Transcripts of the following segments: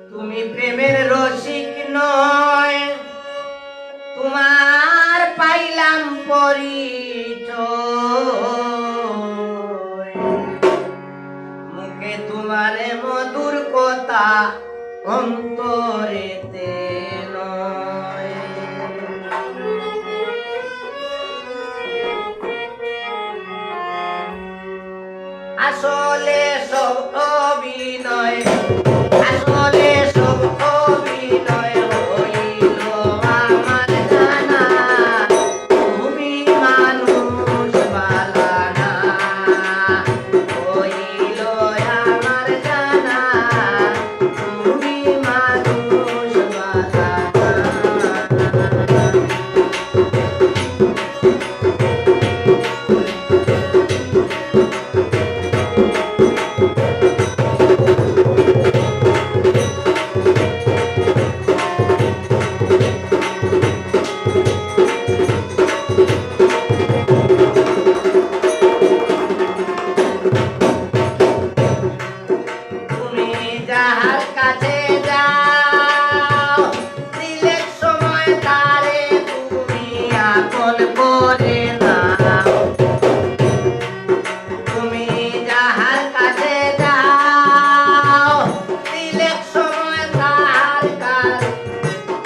তুমি প্রেমের রসিক নয়, তোমার পাইলাম পরিচয়। মুখে তোমারে মধুর কথা, অন্তরেতে নয়। আসলে সব অভিনয়, আসলে সব অভিনয় হইল আমার জানা, তুমি মানুষ বালা না। হইল আমার জানা, তুমি মানুষ বালা না। যাহার কাছে যাও, দিলের সময় তারে তুমি আপন করে নাও। তুমি যাহার কাছে যাও, দিলের সময় তার কাছে,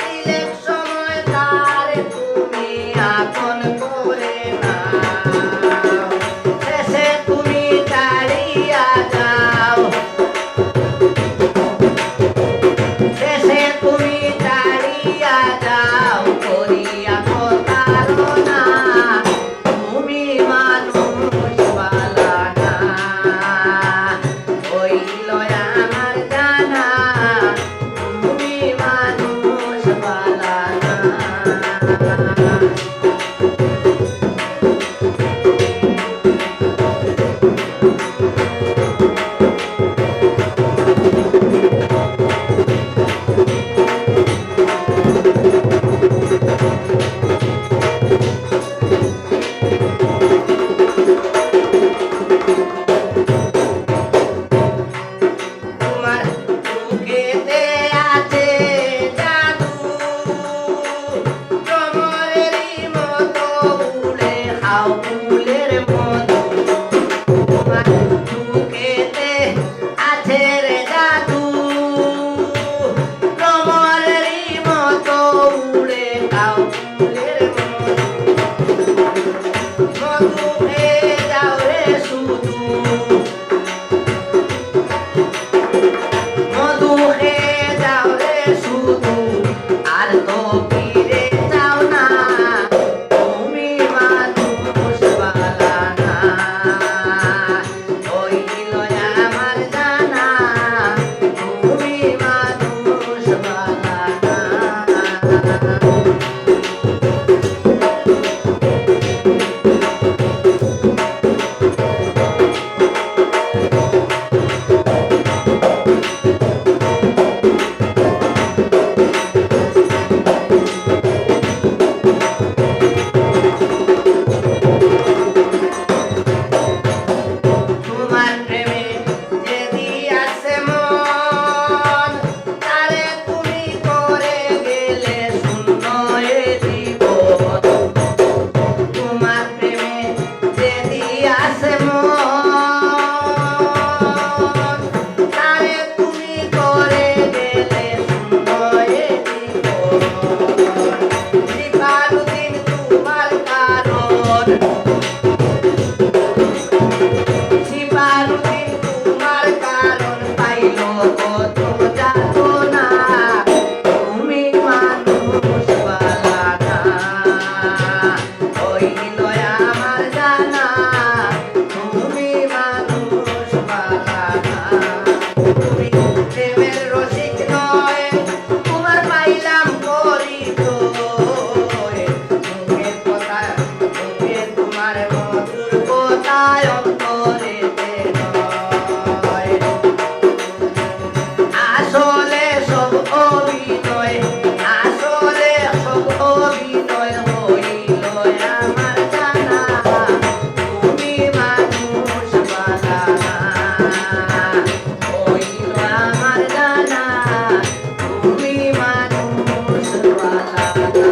দিলের সময় তারে তুমি আপন করে নাও। শেষে তুমি ছাড়িয়া যাও, শেষে তুমি ছাড়িয়া যাও করিয়া প্রতারণা, তুমি মানুষ বালা না। হইল আমার জানা, তুমি মানুষ বালা না। তোমার বুকেতে আছে জাদু, ভ্রমরেরই মতো উড়ে খাও ফুলের মধু। তোমার বুকেতে আছে রে জাদু, ভ্রমরেরই মতো উড়ে খাও ফুলের মধু। মধু খেয়ে যাও রে শুধু, মধু খেয়ে যাও রে শুধু, আর তো ফিরে যাও না, তুমি মানুষ বালা না। হইল আমার জানা, তুমি মানুষ বালা না। তোমার প্রেমে যে দিয়াছে মন, তারে তুমি করে গেলে শূন্য এ জীবন। তোমার প্রেমে যে দিয়াছে মন, তারে তুমি করে গেলে শূন্য এ জীবন। দিবালুদিন তোমার কারণ, শিবালুদিন তোমার কারণ পাইল কত যাতনা, তুমি মানুষ বালা না। হইল আমার জানা, তুমি মানুষ বালা না। তুমি প্রেমের রসিক নয়, তোমার পাইলাম পরিচয়। মুখের কথা, মুখে তোমার মধুর কথায় অন্তরেতে নয়। কথা